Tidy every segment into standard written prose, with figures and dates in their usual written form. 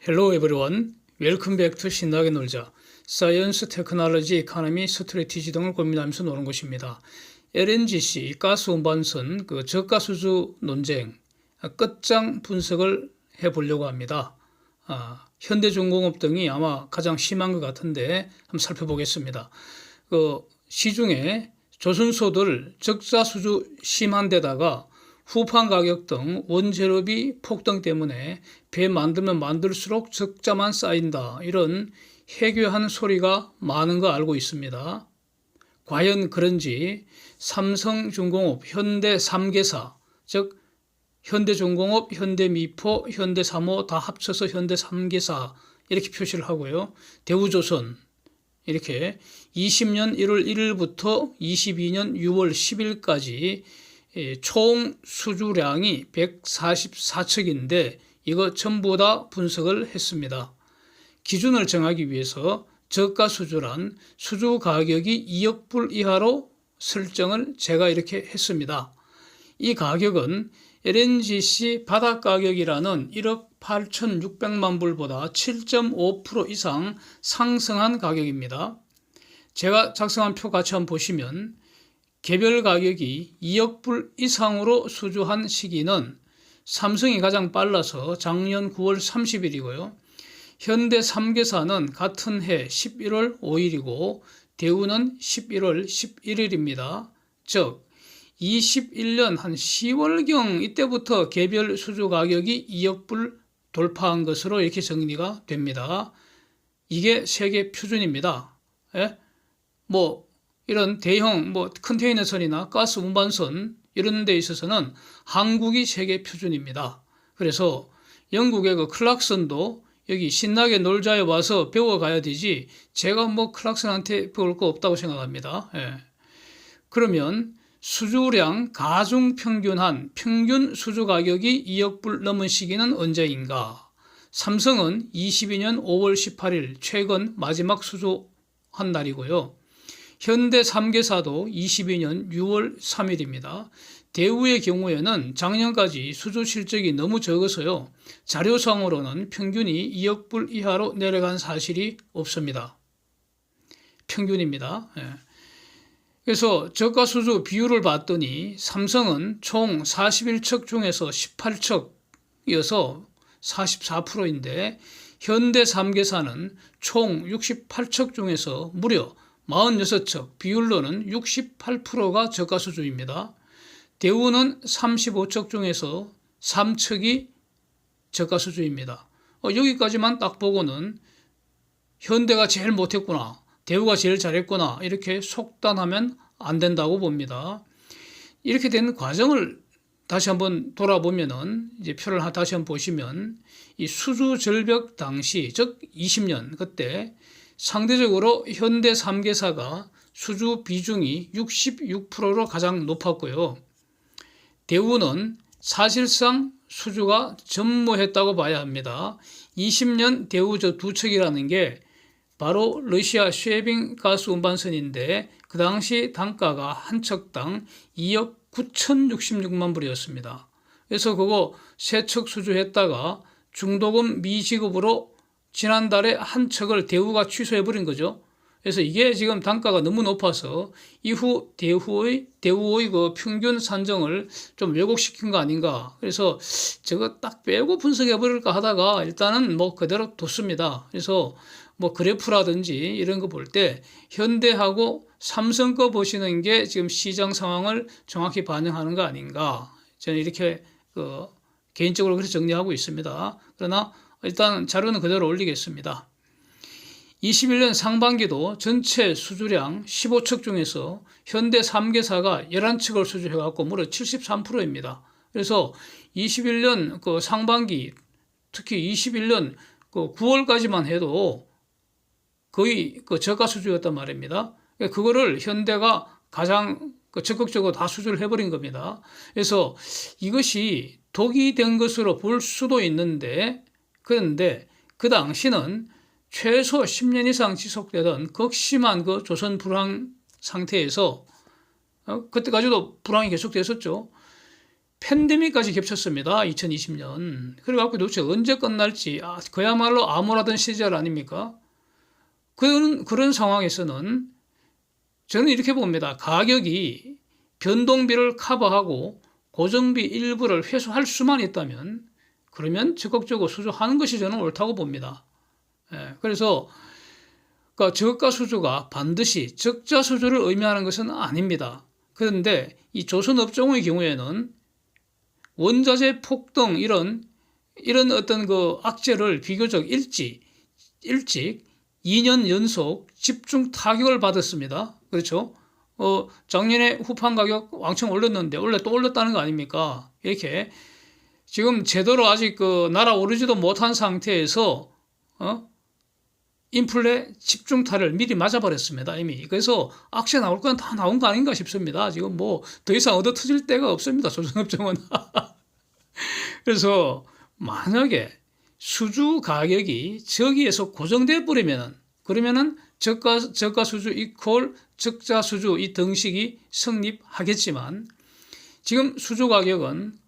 Hello everyone. Welcome back to 신나게 놀자. 사이언스, 테크놀로지, 이코노미, 스트래티지 등을 고민하면서 노는 곳입니다. LNGC, 가스 운반선, 저가수주 논쟁, 끝장 분석을 해보려고 합니다. 현대중공업 등이 아마 가장 심한 것 같은데 한번 살펴보겠습니다. 시중에 조선소들 적자수주 심한 데다가 후판 가격 등 원재료비 폭등 때문에 배 만들면 만들수록 적자만 쌓인다. 이런 해괴한 소리가 많은 거 알고 있습니다. 과연 그런지 삼성중공업, 현대 3개사, 즉 현대중공업, 현대미포, 현대사모 다 합쳐서 현대 3개사 이렇게 표시를 하고요. 대우조선 이렇게 20년 1월 1일부터 22년 6월 10일까지 총 수주량이 144척인데 이거 전부 다 분석을 했습니다. 기준을 정하기 위해서 저가 수주란 수주 가격이 2억 불 이하로 설정을 제가 이렇게 했습니다. 이 가격은 LNGC 바닥 가격이라는 1억 8,600만 불보다 7.5% 이상 상승한 가격입니다. 제가 작성한 표 같이 한번 보시면 개별 가격이 2억 불 이상으로 수주한 시기는 삼성이 가장 빨라서 작년 9월 30일이고요. 현대 3개사는 같은 해 11월 5일이고 대우는 11월 11일입니다. 즉 21년 한 10월경 이때부터 개별 수주 가격이 2억 불 돌파한 것으로 이렇게 정리가 됩니다. 이게 세계 표준입니다. 이런 대형 컨테이너선이나 가스 운반선 이런 데 있어서는 한국이 세계 표준입니다. 그래서 영국의 클락슨도 여기 신나게 놀자에 와서 배워가야 되지 제가 클락슨한테 배울 거 없다고 생각합니다. 그러면 수주량 가중평균한 평균 수주 가격이 2억 불 넘은 시기는 언제인가? 삼성은 22년 5월 18일 최근 마지막 수주한 날이고요. 현대 3개사도 22년 6월 3일입니다. 대우의 경우에는 작년까지 수주 실적이 너무 적어서요. 자료상으로는 평균이 2억 불 이하로 내려간 사실이 없습니다. 평균입니다. 그래서 저가 수주 비율을 봤더니 삼성은 총 41척 중에서 18척이어서 44%인데 현대 3개사는 총 68척 중에서 무려 46척, 비율로는 68%가 저가 수주입니다. 대우는 35척 중에서 3척이 저가 수주입니다. 여기까지만 딱 보고는 현대가 제일 못했구나, 대우가 제일 잘했구나 이렇게 속단하면 안 된다고 봅니다. 이렇게 된 과정을 다시 한번 돌아보면은 이제 표를 다시 한번 보시면 이 수주 절벽 당시 즉 20년 그때 상대적으로 현대 3개사가 수주 비중이 66%로 가장 높았고요. 대우는 사실상 수주가 전무했다고 봐야 합니다. 20년 대우 두 척이라는 게 바로 러시아 쉐빙 가스 운반선인데 그 당시 단가가 한 척당 2억 9,066만 불이었습니다. 그래서 그거 세 척 수주했다가 중도금 미지급으로 지난달에 한 척을 대우가 취소해버린 거죠. 그래서 이게 지금 단가가 너무 높아서 이후 대우의 평균 산정을 좀 왜곡시킨 거 아닌가. 그래서 저거 딱 빼고 분석해버릴까 하다가 일단은 그대로 뒀습니다. 그래서 그래프라든지 이런 거 볼 때 현대하고 삼성 거 보시는 게 지금 시장 상황을 정확히 반영하는 거 아닌가. 저는 이렇게 개인적으로 그렇게 정리하고 있습니다. 그러나 일단 자료는 그대로 올리겠습니다. 21년 상반기도 전체 수주량 15척 중에서 현대 3개사가 11척을 수주해갖고 무려 73%입니다. 그래서 21년 상반기 특히 21년 9월까지만 해도 거의 저가 수주였단 말입니다. 그거를 현대가 가장 적극적으로 다 수주를 해버린 겁니다. 그래서 이것이 독이 된 것으로 볼 수도 있는데 그런데 그 당시는 최소 10년 이상 지속되던 극심한 조선 불황 상태에서 그때까지도 불황이 계속됐었죠. 팬데믹까지 겹쳤습니다. 2020년. 그래갖고 도대체 언제 끝날지, 그야말로 암울하던 시절 아닙니까? 그런 상황에서는 저는 이렇게 봅니다. 가격이 변동비를 커버하고 고정비 일부를 회수할 수만 있다면 그러면 적극적으로 수주하는 것이 저는 옳다고 봅니다. 그래서 그러니까 저가 수주가 반드시 적자 수주를 의미하는 것은 아닙니다. 그런데 이 조선업종의 경우에는 원자재 폭등 이런 어떤 그 악재를 비교적 일찍 2년 연속 집중 타격을 받았습니다. 그렇죠? 작년에 후판 가격 왕창 올렸는데 원래 또 올렸다는 거 아닙니까? 이렇게 지금 제대로 아직 날아오르지도 못한 상태에서 인플레 집중타를 미리 맞아버렸습니다. 이미. 그래서 악재 나올 건 다 나온 거 아닌가 싶습니다. 지금 뭐 더 이상 얻어 터질 데가 없습니다. 조선업종은. 그래서 만약에 수주 가격이 저기에서 고정돼 버리면은 그러면은 저가 수주 이퀄 적자 수주 이 등식이 성립하겠지만 지금 수주 가격은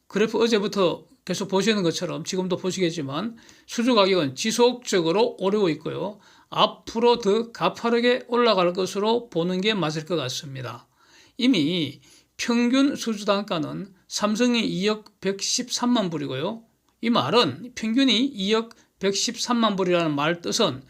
그래프 어제부터 계속 보시는 것처럼 지금도 보시겠지만 수주 가격은 지속적으로 오르고 있고요. 앞으로 더 가파르게 올라갈 것으로 보는 게 맞을 것 같습니다. 이미 평균 수주 단가는 삼성이 2억 113만 불이고요. 이 말은 평균이 2억 113만 불이라는 말 뜻은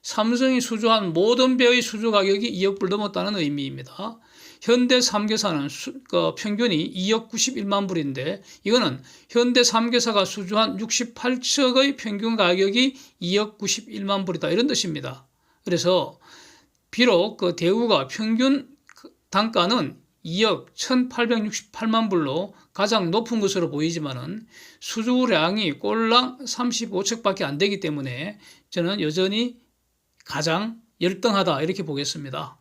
삼성이 수주한 모든 배의 수주 가격이 2억 불 넘었다는 의미입니다. 현대 3개사는 평균이 2억 91만 불인데 이거는 현대 3개사가 수주한 68척의 평균 가격이 2억 91만 불이다 이런 뜻입니다. 그래서 비록 그 대우가 평균 단가는 2억 1868만 불로 가장 높은 것으로 보이지만은 수주량이 꼴랑 35척밖에 안 되기 때문에 저는 여전히 가장 열등하다 이렇게 보겠습니다.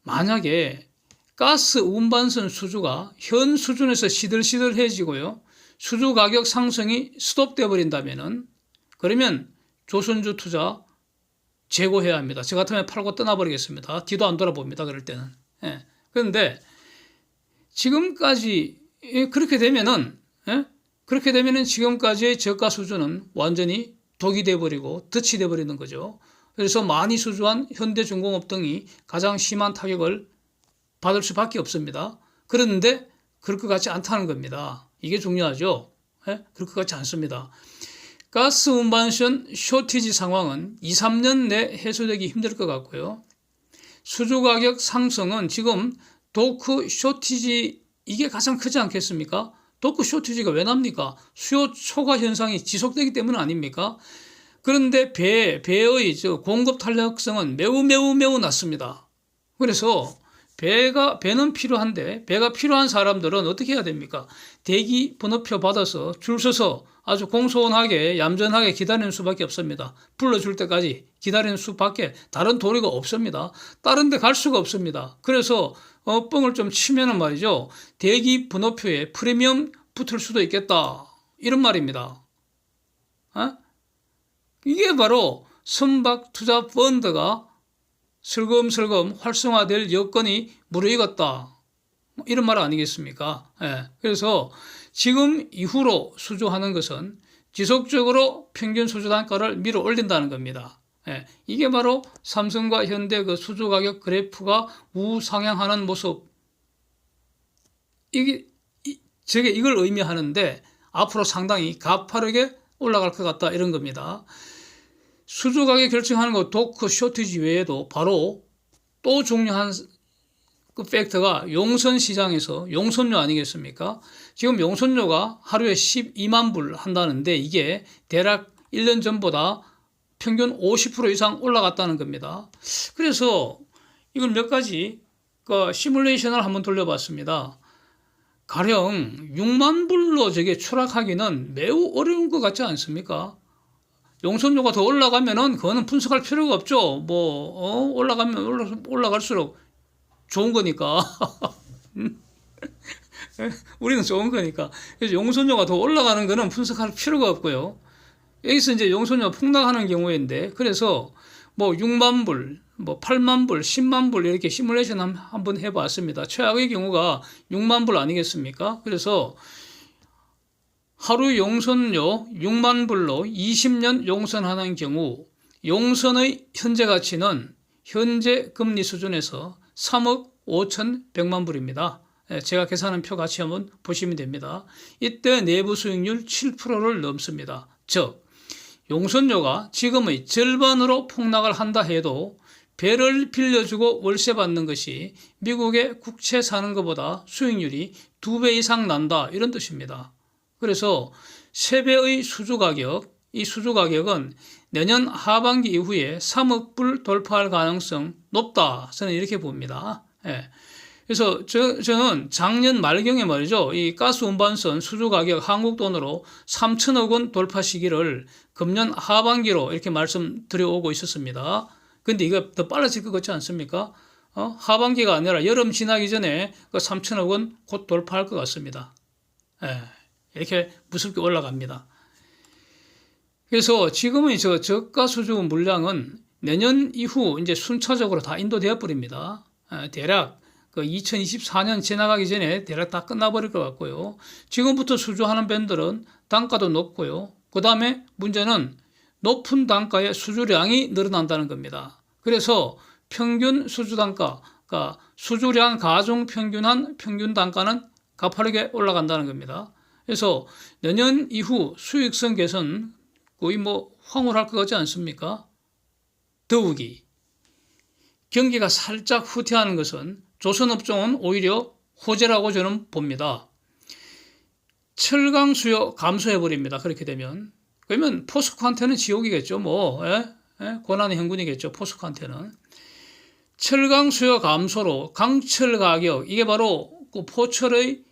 만약에 가스 운반선 수주가 현 수준에서 시들시들해지고요. 수주 가격 상승이 스톱되어 버린다면은 그러면 조선주 투자 재고해야 합니다. 저 같으면 팔고 떠나버리겠습니다. 뒤도 안 돌아봅니다. 그럴 때는. 그런데 지금까지 그렇게 되면은 지금까지의 저가 수준은 완전히 독이 돼버리고 덫이 돼버리는 거죠. 그래서 많이 수주한 현대중공업 등이 가장 심한 타격을 받을 수밖에 없습니다. 그런데 그럴 것 같지 않다는 겁니다. 이게 중요하죠. 그럴 것 같지 않습니다. 가스 운반선 쇼티지 상황은 2, 3년 내 해소되기 힘들 것 같고요. 수주 가격 상승은 지금 도크 쇼티지 이게 가장 크지 않겠습니까? 도크 쇼티지가 왜 납니까? 수요 초과 현상이 지속되기 때문 아닙니까? 그런데 배의 공급 탄력성은 매우 낮습니다. 그래서 배는 필요한데 배가 필요한 사람들은 어떻게 해야 됩니까? 대기 번호표 받아서 줄 서서 아주 공손하게 얌전하게 기다리는 수밖에 없습니다. 불러줄 때까지 기다리는 수밖에 다른 도리가 없습니다. 다른 데 갈 수가 없습니다. 그래서 뻥을 좀 치면은 말이죠. 대기 번호표에 프리미엄 붙을 수도 있겠다. 이런 말입니다. 이게 바로 선박 투자 펀드가 슬금슬금 활성화될 여건이 무르익었다. 이런 말 아니겠습니까? 그래서 지금 이후로 수주하는 것은 지속적으로 평균 수주 단가를 밀어 올린다는 겁니다. 이게 바로 삼성과 현대 그 수주 가격 그래프가 우상향하는 모습. 이걸 의미하는데 앞으로 상당히 가파르게 올라갈 것 같다 이런 겁니다. 수주 가격 결정하는 것 도크 쇼티지 외에도 바로 또 중요한 그 팩터가 용선 시장에서 용선료 아니겠습니까? 지금 용선료가 하루에 12만 불 한다는데 이게 대략 1년 전보다 평균 50% 이상 올라갔다는 겁니다. 그래서 이걸 몇 가지 시뮬레이션을 한번 돌려봤습니다. 가령 6만 불로 저게 추락하기는 매우 어려운 것 같지 않습니까? 용선료가 더 올라가면은 그거는 분석할 필요가 없죠. 올라가면 올라갈수록 좋은 거니까. 우리는 좋은 거니까. 그래서 용선료가 더 올라가는 거는 분석할 필요가 없고요. 여기서 이제 용선료가 폭락하는 경우인데, 그래서 뭐 6만 불, 뭐 8만 불, 10만 불 이렇게 시뮬레이션 한번 해봤습니다. 최악의 경우가 6만 불 아니겠습니까? 그래서 하루 용선료 6만 불로 20년 용선하는 경우 용선의 현재 가치는 현재 금리 수준에서 3억 5,100만 불입니다. 제가 계산한 표 같이 한번 보시면 됩니다. 이때 내부 수익률 7%를 넘습니다. 즉 용선료가 지금의 절반으로 폭락을 한다 해도 배를 빌려주고 월세 받는 것이 미국에 국채 사는 것보다 수익률이 2배 이상 난다 이런 뜻입니다. 그래서 3배의 수주 가격, 이 수주 가격은 내년 하반기 이후에 3억 불 돌파할 가능성 높다. 저는 이렇게 봅니다. 그래서 저는 작년 말경에 말이죠. 이 가스 운반선 수주 가격 한국 돈으로 3천억 원 돌파 시기를 금년 하반기로 이렇게 말씀드려오고 있었습니다. 근데 이거 더 빨라질 것 같지 않습니까? 하반기가 아니라 여름 지나기 전에 그 3천억 원 곧 돌파할 것 같습니다. 이렇게 무섭게 올라갑니다. 그래서 지금의 저가 수주 물량은 내년 이후 이제 순차적으로 다 인도되어 버립니다. 대략 그 2024년 지나가기 전에 대략 다 끝나버릴 것 같고요. 지금부터 수주하는 밴들은 단가도 높고요. 그 다음에 문제는 높은 단가의 수주량이 늘어난다는 겁니다. 그래서 평균 수주 단가, 그러니까 수주량 가중 평균한 평균 단가는 가파르게 올라간다는 겁니다. 그래서 내년 이후 수익성 개선 거의 뭐 황홀할 것 같지 않습니까? 더욱이 경기가 살짝 후퇴하는 것은 조선업종은 오히려 호재라고 저는 봅니다. 철강 수요 감소해버립니다. 그렇게 되면. 그러면 포스코한테는 지옥이겠죠. 고난의 행군이겠죠. 포스코한테는. 철강 수요 감소로 강철 가격, 이게 바로 그 포철의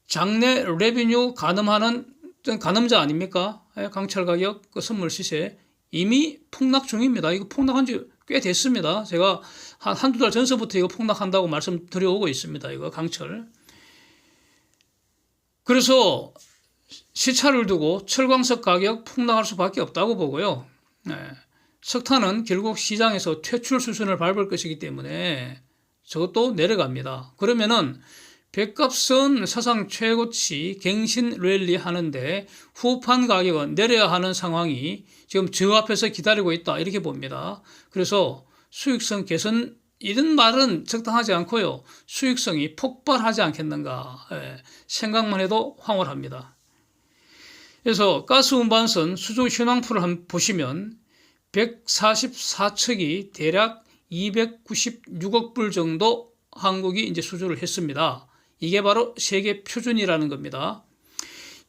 장내 레비뉴 가늠하는 가늠자 아닙니까? 강철 가격, 그 선물 시세 이미 폭락 중입니다. 이거 폭락한 지 꽤 됐습니다. 제가 한두 달 전서부터 이거 폭락한다고 말씀드려오고 있습니다. 이거 강철. 그래서 시차를 두고 철광석 가격 폭락할 수밖에 없다고 보고요. 석탄은 결국 시장에서 퇴출 수준을 밟을 것이기 때문에 저것도 내려갑니다. 그러면은 백값은 사상 최고치 갱신 랠리 하는데 후판 가격은 내려야 하는 상황이 지금 저 앞에서 기다리고 있다 이렇게 봅니다. 그래서 수익성 개선 이런 말은 적당하지 않고요. 수익성이 폭발하지 않겠는가 생각만 해도 황홀합니다. 그래서 가스 운반선 수주 현황표를 한번 보시면 144척이 대략 296억 불 정도 한국이 이제 수주를 했습니다. 이게 바로 세계 표준이라는 겁니다.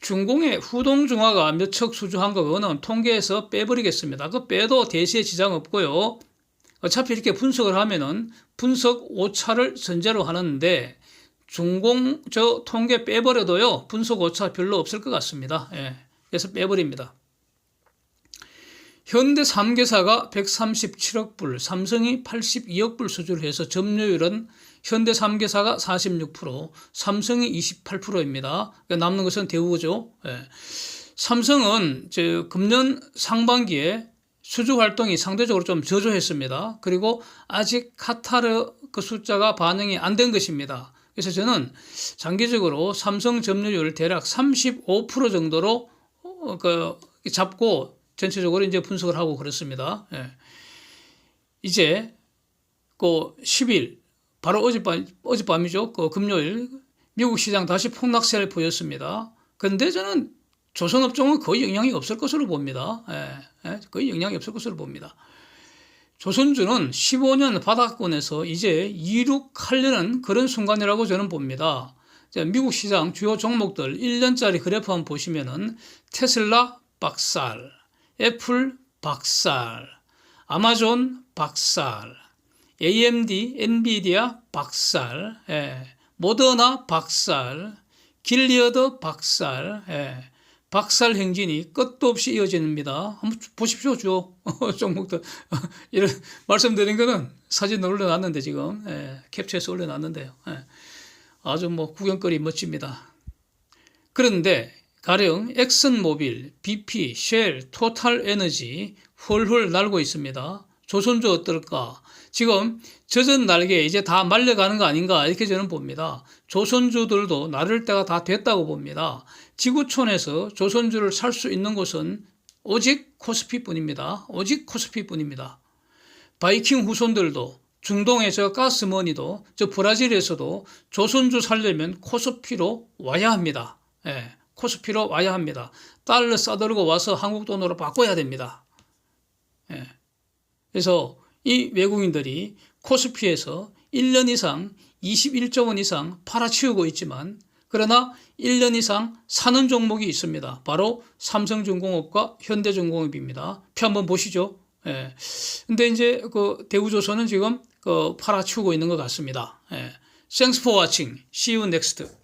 중공의 후동중화가 몇 척 수주한 거는 통계에서 빼버리겠습니다. 그 빼도 대세에 지장 없고요. 어차피 이렇게 분석을 하면은 분석 오차를 전제로 하는데 중공 통계 빼버려도요 분석 오차 별로 없을 것 같습니다. 그래서 빼버립니다. 현대 3개사가 137억 불, 삼성이 82억 불 수주를 해서 점유율은 현대 3개사가 46%, 삼성이 28%입니다. 그러니까 남는 것은 대우죠. 삼성은 금년 상반기에 수주 활동이 상대적으로 좀 저조했습니다. 그리고 아직 카타르 그 숫자가 반영이 안 된 것입니다. 그래서 저는 장기적으로 삼성 점유율 대략 35% 정도로 잡고 전체적으로 이제 분석을 하고 그렇습니다. 이제 그 10일 바로 어젯밤이죠. 그 금요일 미국 시장 다시 폭락세를 보였습니다. 그런데 저는 조선업종은 거의 영향이 없을 것으로 봅니다. 거의 영향이 없을 것으로 봅니다. 조선주는 15년 바닥권에서 이제 이륙하려는 그런 순간이라고 저는 봅니다. 미국 시장 주요 종목들 1년짜리 그래프 한번 보시면은 테슬라 박살, 애플 박살, 아마존 박살, AMD, 엔비디아 박살, 모더나 박살, 길리어드 박살, 박살 행진이 끝도 없이 이어집니다. 한번 보십시오, 주요 종목들. 이런 말씀드린 거는 사진 올려놨는데 지금 캡처해서 올려놨는데요. 아주 구경거리 멋집니다. 그런데 가령 엑슨모빌, BP, 쉘, 토탈에너지 훌훌 날고 있습니다. 조선주 어떨까? 지금 젖은 날개 이제 다 말려가는 거 아닌가 이렇게 저는 봅니다. 조선주들도 나를 때가 다 됐다고 봅니다. 지구촌에서 조선주를 살 수 있는 곳은 오직 코스피뿐입니다. 오직 코스피뿐입니다. 바이킹 후손들도 중동의 저 가스머니도 저 브라질에서도 조선주 살려면 코스피로 와야 합니다. 예, 코스피로 와야 합니다. 달러 싸들고 와서 한국 돈으로 바꿔야 됩니다. 예. 그래서 이 외국인들이 코스피에서 1년 이상 21조 원 이상 팔아치우고 있지만 그러나 1년 이상 사는 종목이 있습니다. 바로 삼성중공업과 현대중공업입니다. 표 한번 보시죠. 예. 근데 이제 그 대우조선은 지금 팔아치우고 있는 것 같습니다. 예. Thanks for watching. See you next.